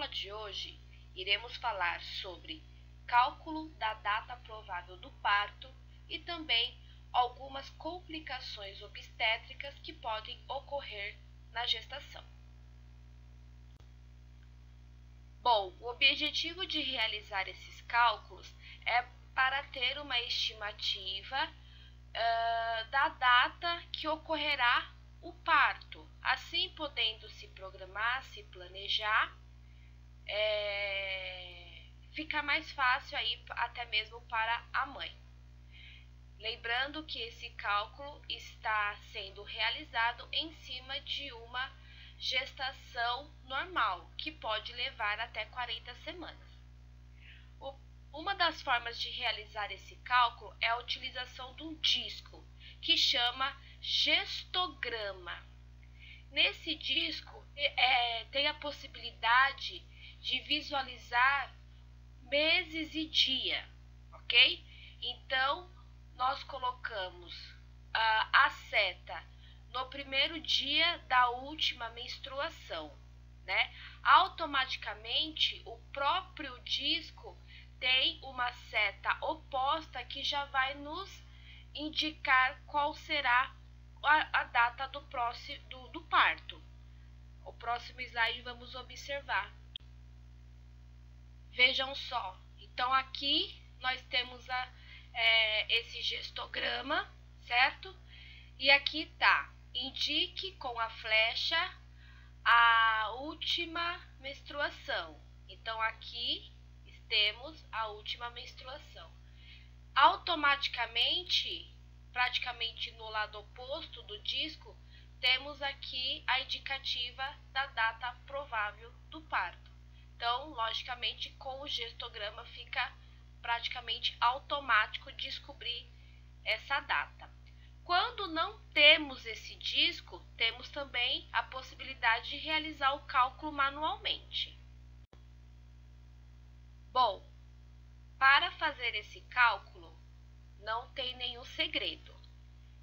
aula de hoje, iremos falar sobre cálculo da data provável do parto e também algumas complicações obstétricas que podem ocorrer na gestação. Bom, o objetivo de realizar esses cálculos é para ter uma estimativa da data que ocorrerá o parto, assim podendo se programar, se planejar, fica mais fácil aí até mesmo para a mãe. Lembrando que esse cálculo está sendo realizado em cima de uma gestação normal, que pode levar até 40 semanas. Uma das formas de realizar esse cálculo é a utilização de um disco, que chama gestograma. Nesse disco tem a possibilidade de visualizar meses e dia, ok? Então, nós colocamos a seta no primeiro dia da última menstruação, né? Automaticamente, o próprio disco tem uma seta oposta que já vai nos indicar qual será a data do parto. O próximo slide vamos observar. Vejam só, então aqui nós temos esse gestograma, certo? E aqui tá, indique com a flecha a última menstruação. Então aqui temos a última menstruação. Automaticamente, praticamente no lado oposto do disco, temos aqui a indicativa da data provável do parto. Então, logicamente, com o gestograma fica praticamente automático descobrir essa data. Quando não temos esse disco, temos também a possibilidade de realizar o cálculo manualmente. Bom, para fazer esse cálculo, não tem nenhum segredo.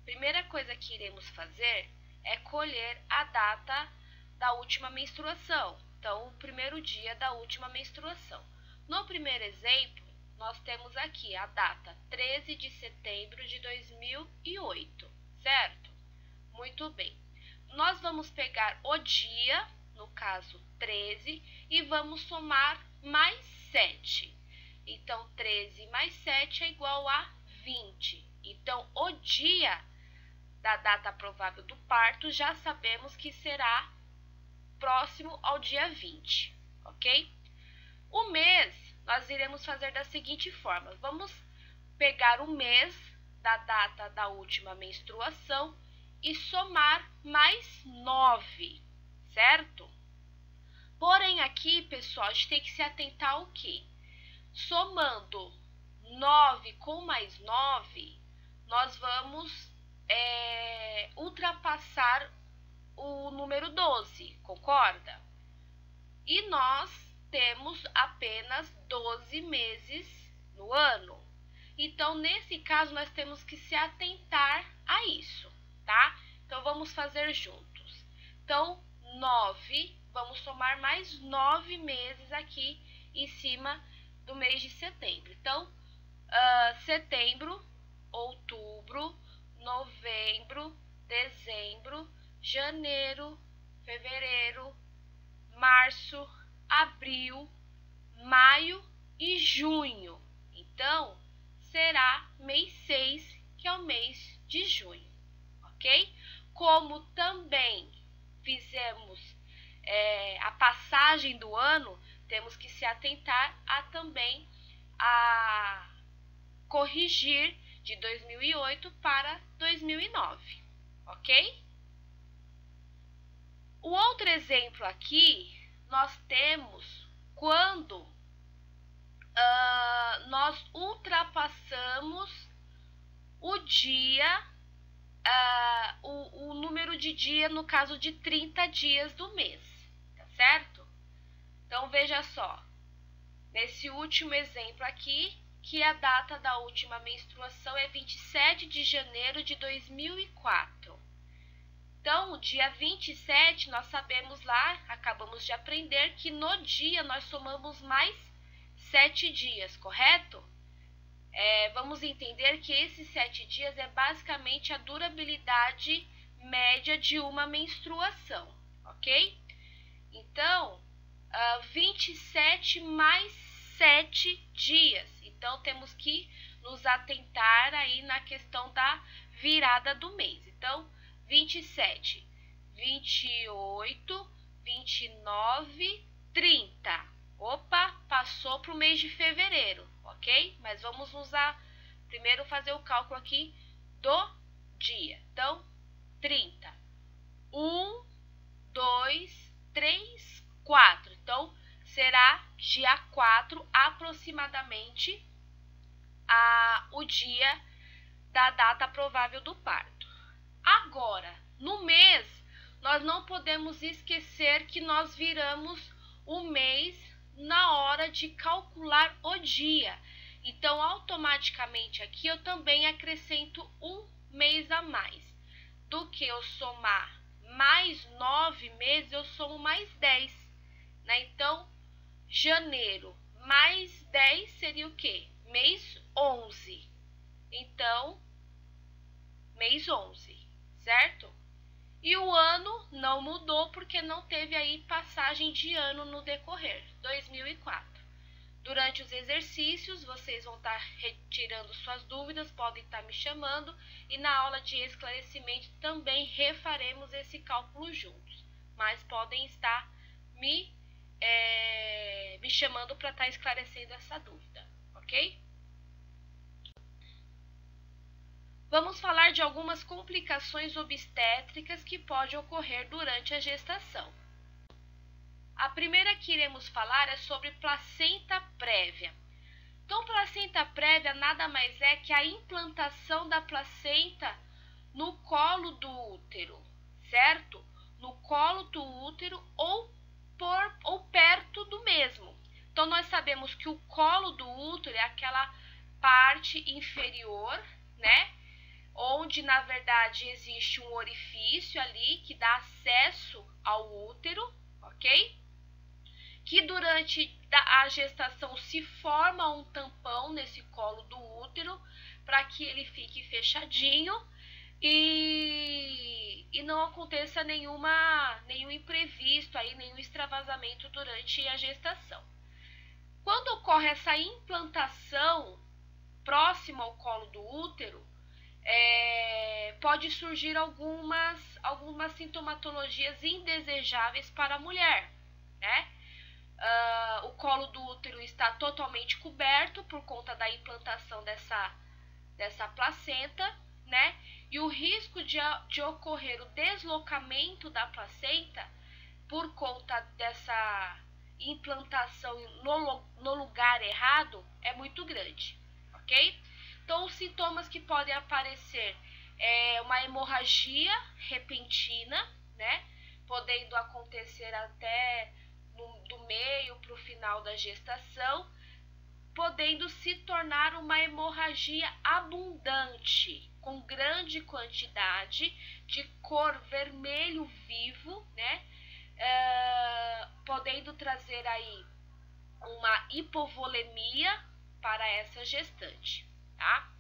Primeira coisa que iremos fazer é colher a data da última menstruação. Então, o primeiro dia da última menstruação. No primeiro exemplo, nós temos aqui a data 13 de setembro de 2008, certo? Muito bem. Nós vamos pegar o dia, no caso 13, e vamos somar mais 7. Então, 13 mais 7 é igual a 20. Então, o dia da data provável do parto já sabemos que será próximo ao dia 20, ok? O mês, nós iremos fazer da seguinte forma. Vamos pegar o mês da data da última menstruação e somar mais 9, certo? Porém, aqui, pessoal, a gente tem que se atentar ao quê? Somando 9 com mais 9, nós vamos ultrapassar o número 12, concorda? E nós temos apenas 12 meses no ano. Então, nesse caso, nós temos que se atentar a isso, tá? Então, vamos fazer juntos. Então, 9, vamos somar mais 9 meses aqui em cima do mês de setembro. Então, setembro, outubro, novembro, dezembro, janeiro, fevereiro, março, abril, maio e junho. Então, será mês 6, que é o mês de junho, ok? Como também fizemos a passagem do ano, temos que se atentar também a corrigir de 2008 para 2009, ok? O outro exemplo aqui, nós temos quando nós ultrapassamos o dia, o número de dia, no caso de 30 dias do mês, tá certo? Então, veja só, nesse último exemplo aqui, que a data da última menstruação é 27 de janeiro de 2004. Então, dia 27, nós sabemos lá, acabamos de aprender que no dia nós somamos mais 7 dias, correto? Vamos entender que esses 7 dias é basicamente a durabilidade média de uma menstruação, ok? Então, 27 mais 7 dias. Então, temos que nos atentar aí na questão da virada do mês. Então, 27, 28, 29, 30. Opa, passou para o mês de fevereiro, ok? Mas vamos usar, primeiro fazer o cálculo aqui do dia. Então, 30. 1, 2, 3, 4. Então, será dia 4 aproximadamente o dia da data provável do parto. Agora, no mês, nós não podemos esquecer que nós viramos o mês na hora de calcular o dia. Então, automaticamente aqui eu também acrescento um mês a mais. Do que eu somar mais 9 meses, eu somo mais 10, né? Então, janeiro mais 10 seria o quê? Mês 11. Então, mês 11, certo? E o ano não mudou porque não teve aí passagem de ano no decorrer, 2004. Durante os exercícios, vocês vão estar retirando suas dúvidas, podem estar me chamando, e na aula de esclarecimento também refaremos esse cálculo juntos. Mas podem estar me chamando para estar esclarecendo essa dúvida, ok? Vamos falar de algumas complicações obstétricas que podem ocorrer durante a gestação. A primeira que iremos falar é sobre placenta prévia. Então, placenta prévia nada mais é que a implantação da placenta no colo do útero, certo? No colo do útero ou perto do mesmo. Então, nós sabemos que o colo do útero é aquela parte inferior, né? Onde, na verdade, existe um orifício ali que dá acesso ao útero, ok? Que durante a gestação se forma um tampão nesse colo do útero para que ele fique fechadinho e não aconteça nenhum imprevisto aí, nenhum extravasamento durante a gestação. Quando ocorre essa implantação próxima ao colo do útero, pode surgir algumas sintomatologias indesejáveis para a mulher, né? O colo do útero está totalmente coberto por conta da implantação dessa placenta, né? E o risco de ocorrer o deslocamento da placenta por conta dessa implantação no lugar errado é muito grande, ok? Então, os sintomas que podem aparecer é uma hemorragia repentina, né? Podendo acontecer até do meio para o final da gestação, podendo se tornar uma hemorragia abundante, com grande quantidade de cor vermelho vivo, né? Podendo trazer aí uma hipovolemia para essa gestante, tá?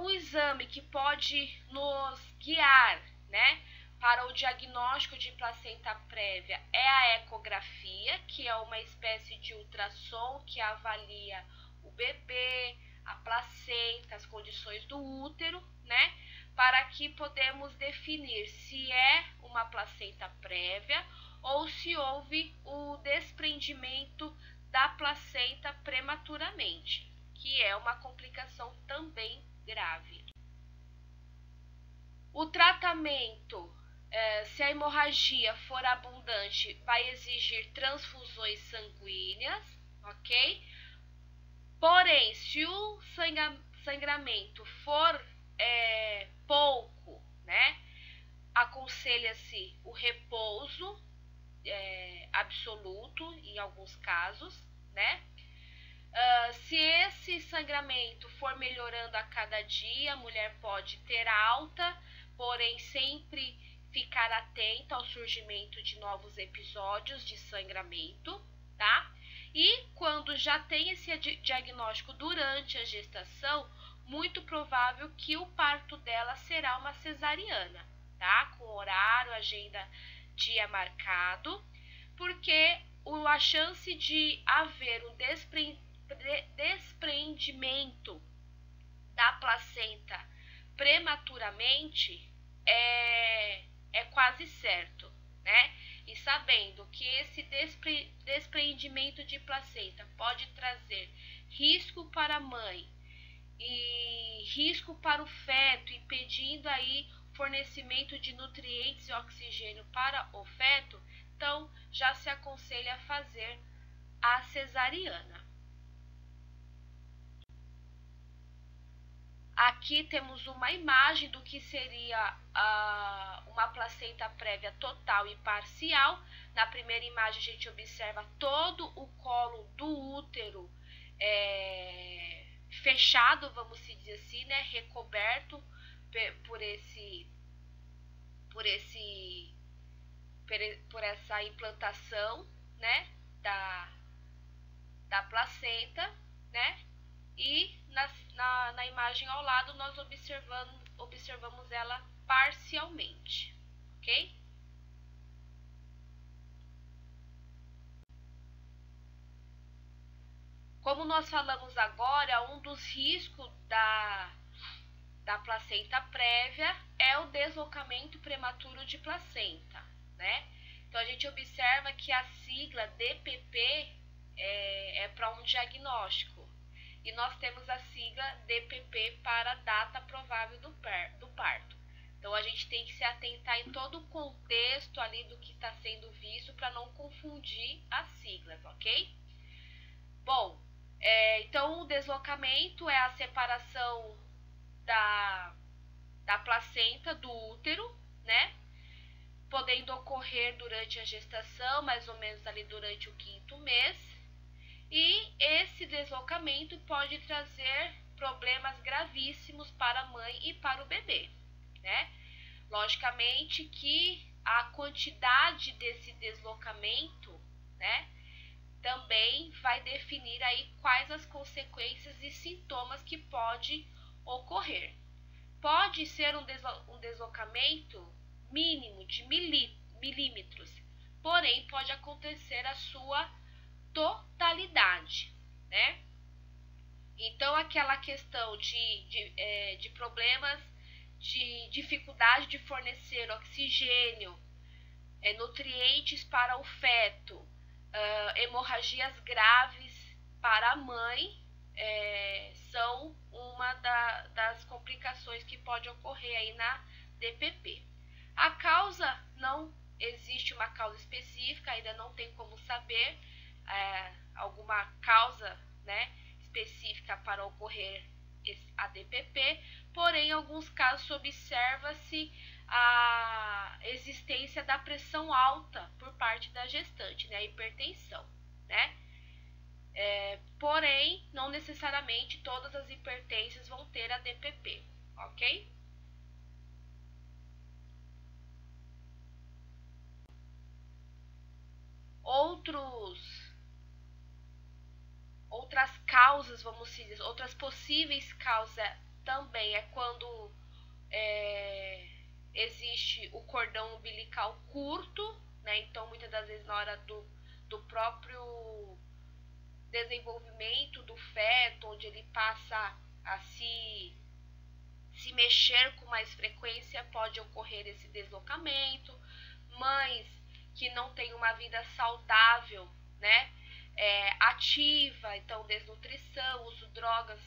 O exame que pode nos guiar, né, para o diagnóstico de placenta prévia é a ecografia, que é uma espécie de ultrassom que avalia o bebê, a placenta, as condições do útero, né, para que podemos definir se é uma placenta prévia ou se houve o desprendimento da placenta prematuramente, que é uma complicação também grave. O tratamento, se a hemorragia for abundante, vai exigir transfusões sanguíneas, ok? Porém, se o sangramento for pouco, né, aconselha-se o repouso absoluto em alguns casos, né? Se esse sangramento for melhorando a cada dia, a mulher pode ter alta, porém sempre ficar atenta ao surgimento de novos episódios de sangramento, tá? E quando já tem esse diagnóstico durante a gestação, muito provável que o parto dela será uma cesariana, tá? Com horário, agenda, dia marcado, porque a chance de haver um desprendimento da placenta prematuramente é quase certo, né? E sabendo que esse desprendimento de placenta pode trazer risco para a mãe e risco para o feto, impedindo aí fornecimento de nutrientes e oxigênio para o feto, então já se aconselha fazer a cesariana. Aqui temos uma imagem do que seria uma placenta prévia total e parcial. Na primeira imagem a gente observa todo o colo do útero fechado, vamos dizer assim, né, recoberto por essa implantação, né, da placenta, né? E na imagem ao lado nós observamos ela parcialmente, ok? Como nós falamos agora, um dos riscos da placenta prévia é o deslocamento prematuro de placenta, né? Então a gente observa que a sigla DPP é para um diagnóstico. E nós temos a sigla DPP para data provável do parto. Então a gente tem que se atentar em todo o contexto ali do que está sendo visto para não confundir as siglas, ok? Bom, então o deslocamento é a separação da placenta do útero, né? Podendo ocorrer durante a gestação, mais ou menos ali durante o 5º mês. E esse deslocamento pode trazer problemas gravíssimos para a mãe e para o bebê, né? Logicamente que a quantidade desse deslocamento, né, também vai definir aí quais as consequências e sintomas que pode ocorrer. Pode ser um deslocamento mínimo de milímetros, porém pode acontecer a sua totalidade, né? Então aquela questão de problemas de dificuldade de fornecer oxigênio, nutrientes para o feto, hemorragias graves para a mãe, são uma das complicações que pode ocorrer aí na DPP. A causa, não existe uma causa específica, ainda não tem como saber alguma causa, né, específica para ocorrer a DPP, porém em alguns casos observa-se a existência da pressão alta por parte da gestante, né, a hipertensão, né? Porém, não necessariamente todas as hipertensas vão ter a DPP, ok? Outras causas, vamos dizer, outras possíveis causas também é quando existe o cordão umbilical curto, né? Então, muitas das vezes na hora do próprio desenvolvimento do feto, onde ele passa a se mexer com mais frequência, pode ocorrer esse deslocamento. Mães que não têm uma vida saudável, né, ativa, então desnutrição, uso de drogas,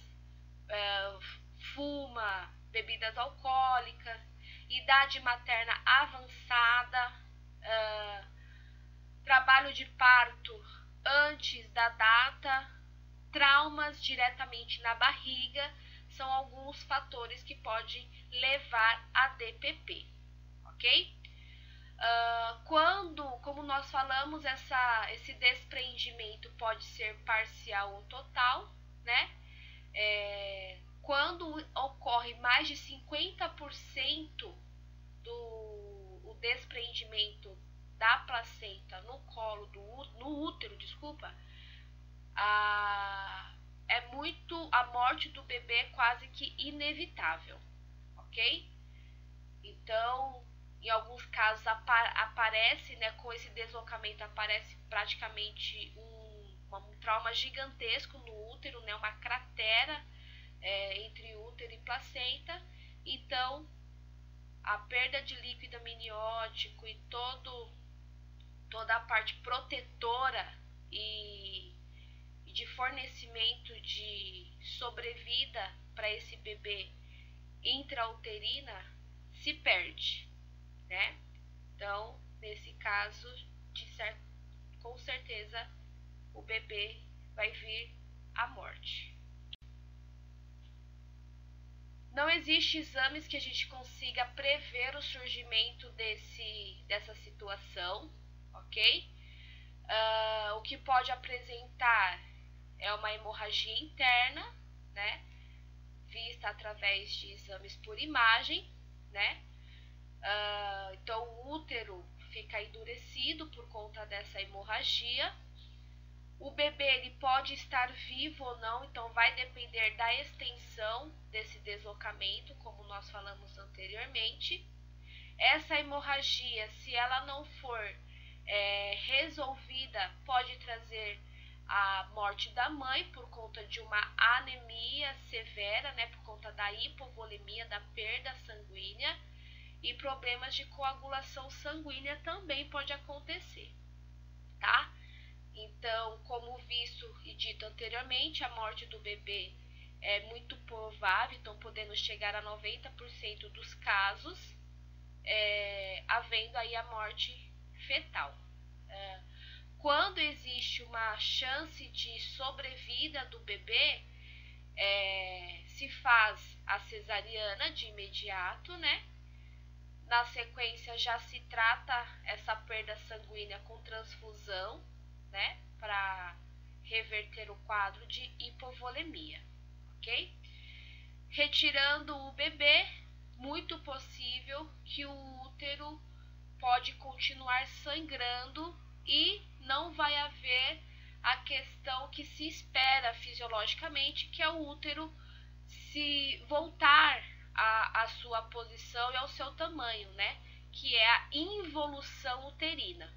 fuma, bebidas alcoólicas, idade materna avançada, trabalho de parto antes da data, traumas diretamente na barriga, são alguns fatores que podem levar a DPP, ok? Como nós falamos, esse desprendimento pode ser parcial ou total, né? Quando ocorre mais de 50% o desprendimento da placenta no colo no útero, desculpa, a morte do bebê é quase que inevitável, ok? Então, em alguns casos aparece, né, com esse deslocamento aparece praticamente um trauma gigantesco no útero, né, uma cratera entre útero e placenta. Então, a perda de líquido amniótico e toda a parte protetora e de fornecimento de sobrevida para esse bebê intrauterina se perde, né? Então, nesse caso, com certeza, o bebê vai vir à morte. Não existe exames que a gente consiga prever o surgimento dessa situação, ok? O que pode apresentar é uma hemorragia interna, né? Vista através de exames por imagem, né? Então o útero fica endurecido por conta dessa hemorragia. O bebê ele pode estar vivo ou não, então vai depender da extensão desse deslocamento, como nós falamos anteriormente. Essa hemorragia, se ela não for resolvida, pode trazer a morte da mãe por conta de uma anemia severa, né, por conta da hipovolemia, da perda sanguínea, e problemas de coagulação sanguínea também pode acontecer, tá? Então, como visto e dito anteriormente, a morte do bebê é muito provável, então podendo chegar a 90% dos casos, havendo aí a morte fetal. Quando existe uma chance de sobrevida do bebê, se faz a cesariana de imediato, né? Na sequência já se trata essa perda sanguínea com transfusão, né? Para reverter o quadro de hipovolemia, ok? Retirando o bebê, muito possível que o útero pode continuar sangrando e não vai haver a questão que se espera fisiologicamente, que é o útero se voltar à sua posição e ao seu tamanho, né? Que é a involução uterina.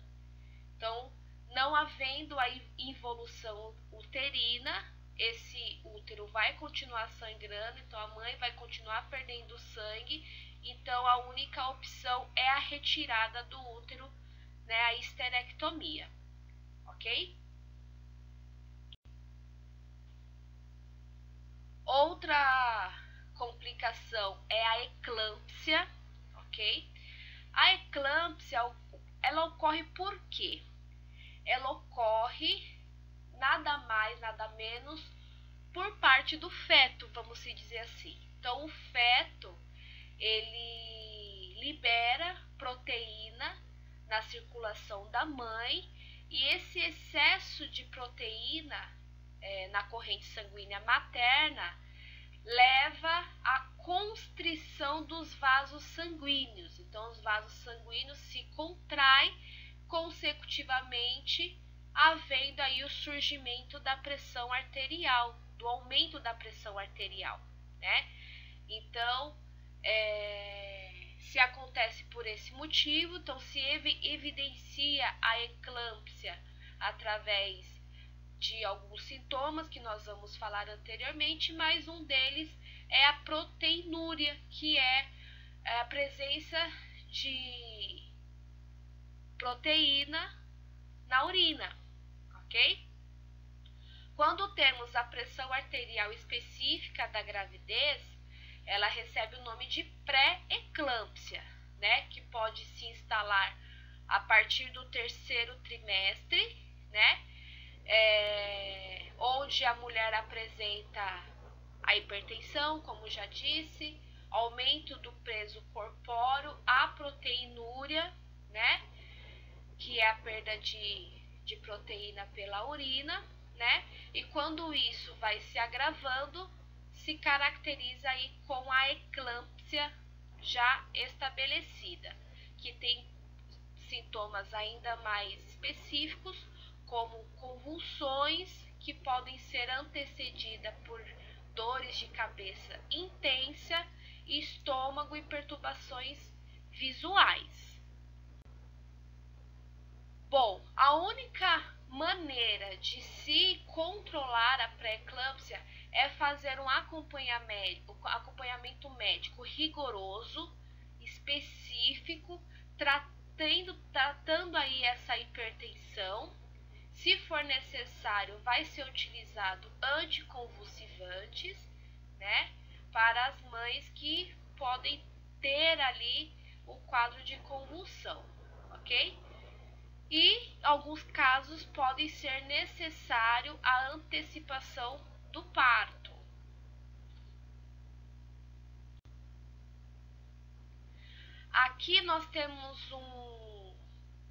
Então, não havendo a involução uterina, esse útero vai continuar sangrando, então a mãe vai continuar perdendo sangue. Então, a única opção é a retirada do útero, né, a histerectomia, ok? Outra complicação é a eclâmpsia, ok? A eclâmpsia, ela ocorre por quê? Ela ocorre nada mais, nada menos por parte do feto, vamos se dizer assim. Então, o feto, ele libera proteína na circulação da mãe e esse excesso de proteína na corrente sanguínea materna leva à constrição dos vasos sanguíneos. Então, os vasos sanguíneos se contraem consecutivamente, havendo aí o surgimento da pressão arterial, do aumento da pressão arterial, né? Então, se acontece por esse motivo, então se evidencia a eclâmpsia através de alguns sintomas que nós vamos falar anteriormente, mas um deles é a proteinúria, que é a presença de proteína na urina, ok? Quando temos a pressão arterial específica da gravidez, ela recebe o nome de pré-eclâmpsia, né? Que pode se instalar a partir do 3º trimestre, né? Onde a mulher apresenta a hipertensão, como já disse, aumento do peso corpóreo, a proteinúria, né? Que é a perda de proteína pela urina, né? E quando isso vai se agravando, se caracteriza aí com a eclâmpsia já estabelecida, que tem sintomas ainda mais específicos, como convulsões, que podem ser antecedidas por dores de cabeça intensa, estômago e perturbações visuais. Bom, a única maneira de se controlar a pré-eclâmpsia é fazer um acompanhamento médico rigoroso, específico, tratando aí essa hipertensão. Se for necessário, vai ser utilizado anticonvulsivantes, né, para as mães que podem ter ali o quadro de convulsão, ok? E em alguns casos pode ser necessário a antecipação do parto. Aqui nós temos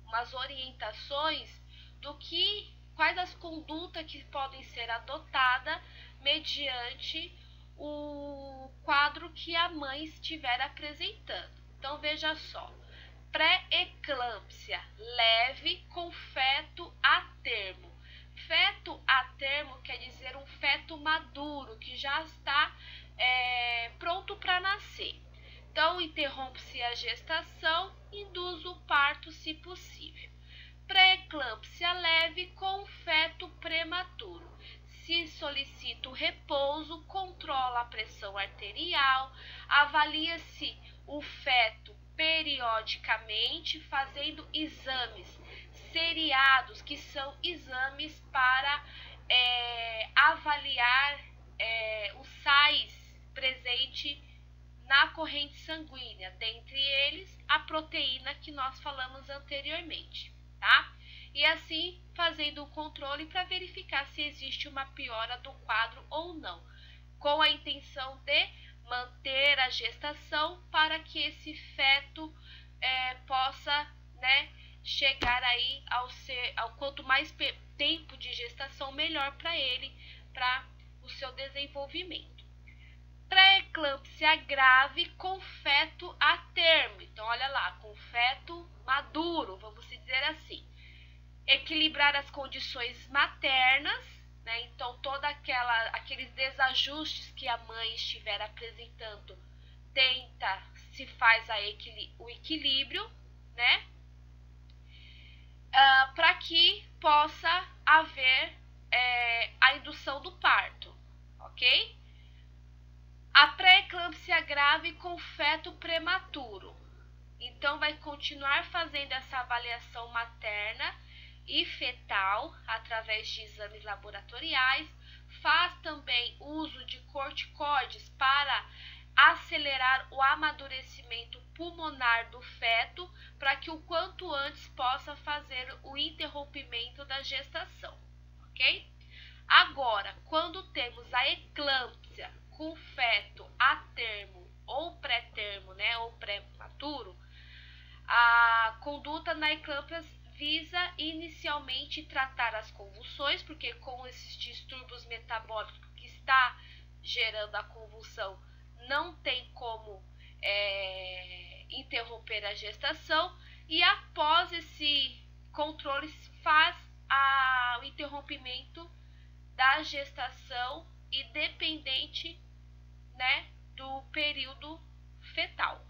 umas orientações do quais as condutas que podem ser adotadas mediante o quadro que a mãe estiver apresentando. Então veja só, pré-eclâmpsia leve com feto a termo. Feto a termo quer dizer um feto maduro que já está pronto para nascer. Então interrompe-se a gestação, induz o parto se possível. Pré-eclâmpsia leve com feto prematuro. Se solicita o repouso, controla a pressão arterial, avalia-se o feto periodicamente, fazendo exames seriados, que são exames para avaliar os sais presentes na corrente sanguínea, dentre eles a proteína que nós falamos anteriormente, tá? E assim fazendo o controle para verificar se existe uma piora do quadro ou não, com a intenção de manter a gestação para que esse feto possa, né, chegar aí ao quanto mais tempo de gestação, melhor para ele, para o seu desenvolvimento. Pré-eclâmpsia grave com feto a termo. Então, olha lá, com feto maduro, vamos dizer assim. Equilibrar as condições maternas, né? Então, aqueles desajustes que a mãe estiver apresentando, se faz o equilíbrio, né? Para que possa haver a indução do parto, ok? A pré-eclâmpsia grave com feto prematuro. Então, vai continuar fazendo essa avaliação materna e fetal através de exames laboratoriais. Faz também uso de corticoides para acelerar o amadurecimento pulmonar do feto, para que o quanto antes possa fazer o interrompimento da gestação, ok? Agora, quando temos a eclâmpsia com feto a termo ou pré-termo, né, ou pré-maturo, a conduta na eclâmpsia visa inicialmente tratar as convulsões, porque com esses distúrbios metabólicos que está gerando a convulsão, não tem como interromper a gestação, e após esse controle faz o interrompimento da gestação, independente, né, do período fetal.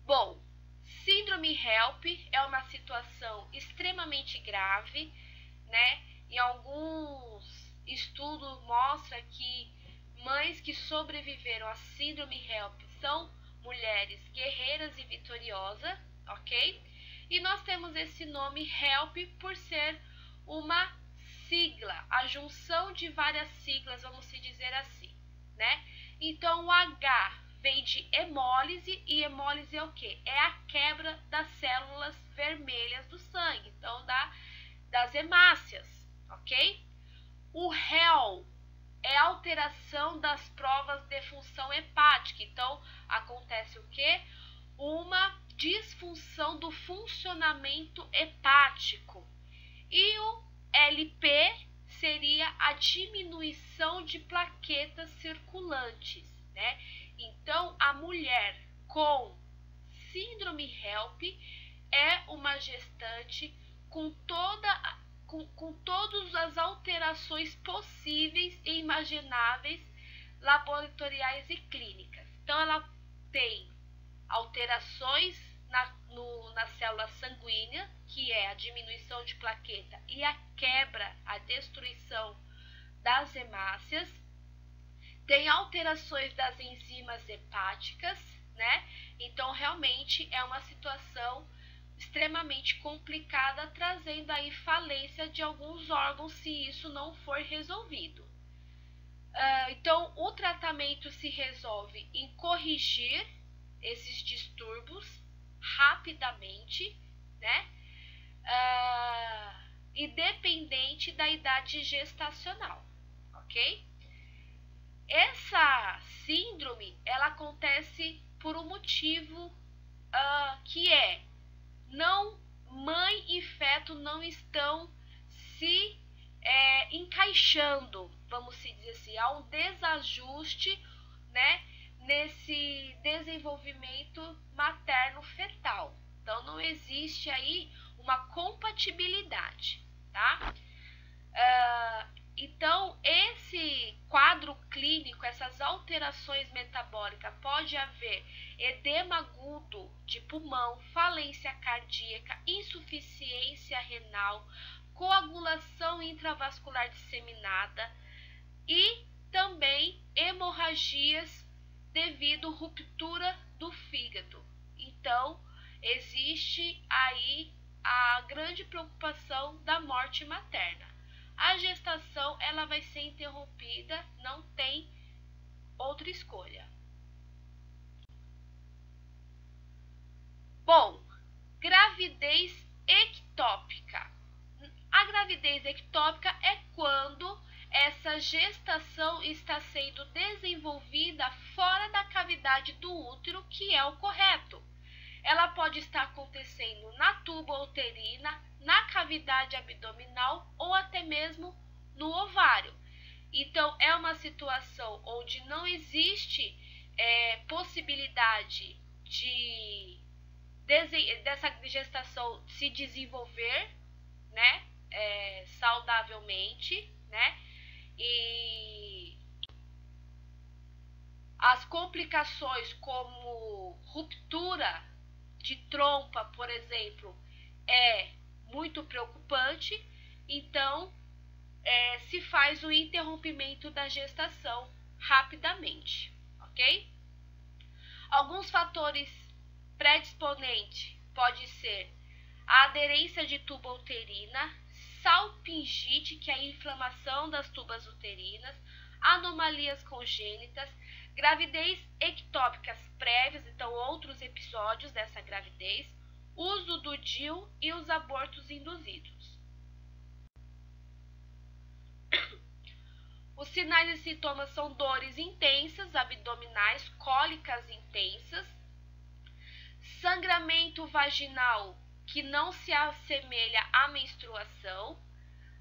Bom, síndrome HELP é uma situação extremamente grave, né? Em alguns estudos mostra que mães que sobreviveram à síndrome HELP são mulheres guerreiras e vitoriosas, ok? E nós temos esse nome HELP por ser uma sigla, a junção de várias siglas, vamos dizer assim, né? Então o H vem de hemólise, e hemólise é o que? É a quebra das células vermelhas do sangue, então das hemácias, ok? O HEL é a alteração das provas de função hepática, então acontece o que? Uma disfunção do funcionamento hepático. E o LP seria a diminuição de plaquetas circulantes, né? Então, a mulher com síndrome HELP é uma gestante com todas as alterações possíveis e imagináveis laboratoriais e clínicas. Então, ela tem alterações na célula sanguínea, que é a diminuição de plaqueta e a quebra, a destruição das hemácias. Tem alterações das enzimas hepáticas, né? Então, realmente é uma situação extremamente complicada, trazendo aí falência de alguns órgãos se isso não for resolvido. Então, o tratamento se resolve em corrigir esses distúrbios rapidamente, né? Independente da idade gestacional, ok? Essa síndrome, ela acontece por um motivo que é mãe e feto não estão se encaixando, vamos dizer assim, há um desajuste, né, nesse desenvolvimento materno-fetal. Então, não existe aí uma compatibilidade, tá? Então, esse quadro clínico, essas alterações metabólicas, pode haver edema agudo de pulmão, falência cardíaca, insuficiência renal, coagulação intravascular disseminada e também hemorragias devido à ruptura do fígado. Então, existe aí a grande preocupação da morte materna. A gestação, ela vai ser interrompida, não tem outra escolha. Bom, gravidez ectópica. A gravidez ectópica é quando essa gestação está sendo desenvolvida fora da cavidade do útero, que é o correto. Ela pode estar acontecendo na tuba uterina, na cavidade abdominal ou até mesmo no ovário. Então, é uma situação onde não existe possibilidade dessa gestação se desenvolver, né, saudavelmente, né, e as complicações como ruptura de trompa, por exemplo, é muito preocupante. Então, se faz o interrompimento da gestação rapidamente, ok? Alguns fatores predisponentes pode ser a aderência de tuba uterina, salpingite, que é a inflamação das tubas uterinas, anomalias congênitas, gravidez ectópicas prévias, então outros episódios dessa gravidez, uso do DIU e os abortos induzidos. Os sinais e sintomas são dores intensas, abdominais, cólicas intensas, sangramento vaginal que não se assemelha à menstruação,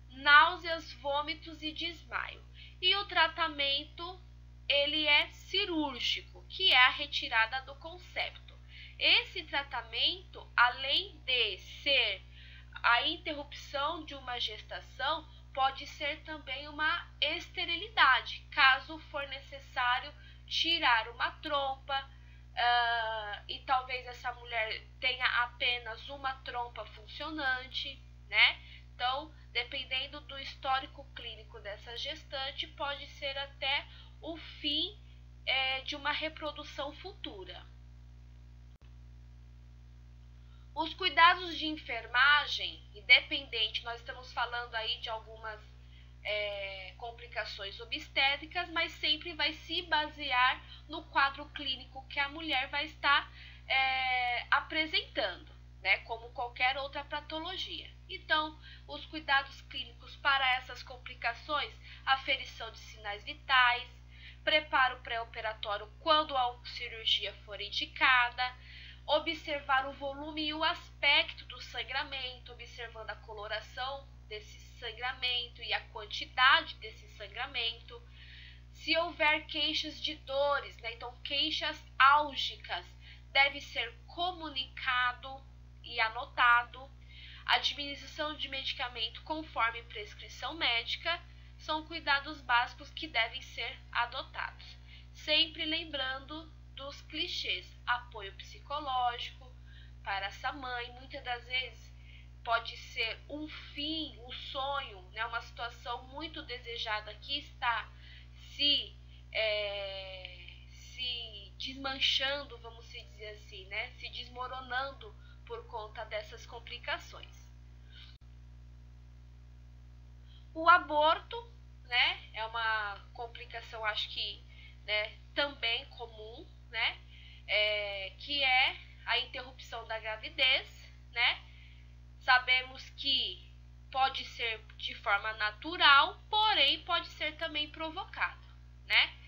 náuseas, vômitos e desmaio. E o tratamento, ele é cirúrgico, que é a retirada do concepto. Esse tratamento, além de ser a interrupção de uma gestação, pode ser também uma esterilidade, caso for necessário tirar uma trompa, e talvez essa mulher tenha apenas uma trompa funcionante, né? Então, dependendo do histórico clínico dessa gestante, pode ser até o fim de uma reprodução futura. Os cuidados de enfermagem, independente, nós estamos falando aí de algumas complicações obstétricas, mas sempre vai se basear no quadro clínico que a mulher vai estar apresentando, né, como qualquer outra patologia. Então, os cuidados clínicos para essas complicações, aferição de sinais vitais, preparo pré-operatório quando a cirurgia for indicada, observar o volume e o aspecto do sangramento, observando a coloração desse sangramento e a quantidade desse sangramento. Se houver queixas de dores, né, então queixas álgicas, deve ser comunicado e anotado. Administração de medicamento conforme prescrição médica são cuidados básicos que devem ser adotados. Sempre lembrando dos clichês: apoio psicológico para essa mãe. Muitas das vezes pode ser um fim, um sonho, né, uma situação muito desejada que está se desmanchando, vamos dizer assim, né, se desmoronando por conta dessas complicações. O aborto, né, é uma complicação, acho que, né, também comum, né, que é a interrupção da gravidez, né. Sabemos que pode ser de forma natural, porém pode ser também provocado, né.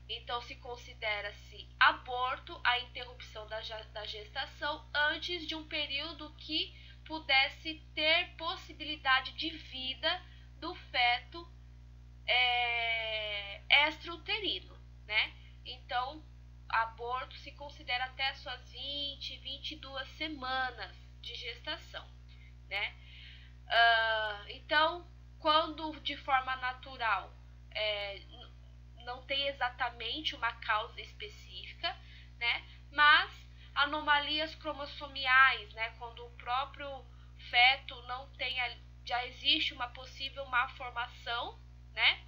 Então se considera-se aborto a interrupção da gestação antes de um período que pudesse ter possibilidade de vida do feto extrauterino, né? Então, aborto se considera até as suas 22 semanas de gestação, né? Então, quando de forma natural não tem exatamente uma causa específica, né? Mas anomalias cromossomiais, né? Quando o próprio feto não tem, já existe uma possível malformação, né?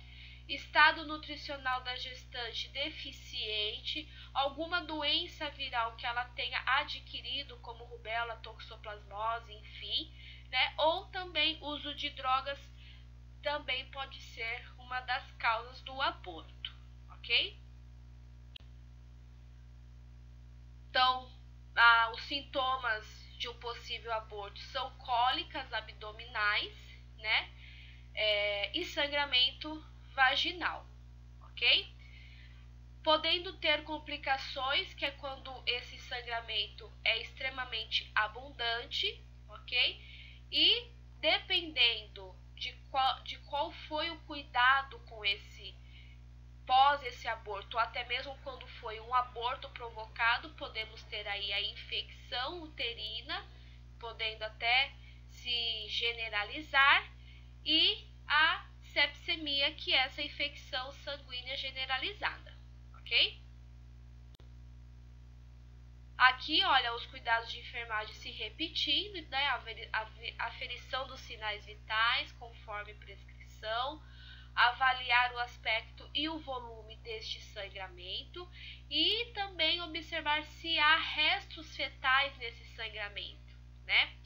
Estado nutricional da gestante deficiente, alguma doença viral que ela tenha adquirido, como rubéola, toxoplasmose, enfim, né? Ou também uso de drogas também pode ser uma das causas do aborto, ok? Então, os sintomas de um possível aborto são cólicas abdominais, né? E sangramento vaginal, ok? Podendo ter complicações, que é quando esse sangramento é extremamente abundante, ok? E dependendo de qual foi o cuidado com pós esse aborto, ou até mesmo quando foi um aborto provocado, podemos ter aí a infecção uterina, podendo até se generalizar, e a sepsemia, que é essa infecção sanguínea generalizada, ok? Aqui, olha, os cuidados de enfermagem se repetindo, né? Aferição dos sinais vitais conforme prescrição, avaliar o aspecto e o volume deste sangramento e também observar se há restos fetais nesse sangramento, né?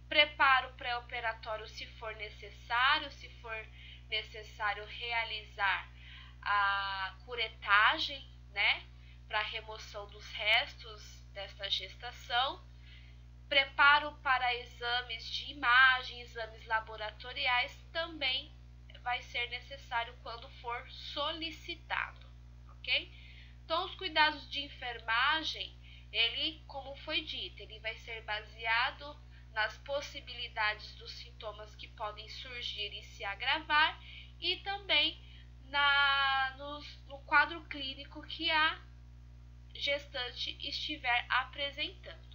Preparo pré-operatório se for necessário realizar a curetagem, né, para remoção dos restos desta gestação. Preparo para exames de imagem, exames laboratoriais também vai ser necessário quando for solicitado, ok? Então, os cuidados de enfermagem, ele, como foi dito, ele vai ser baseado nas possibilidades dos sintomas que podem surgir e se agravar e também no quadro clínico que a gestante estiver apresentando.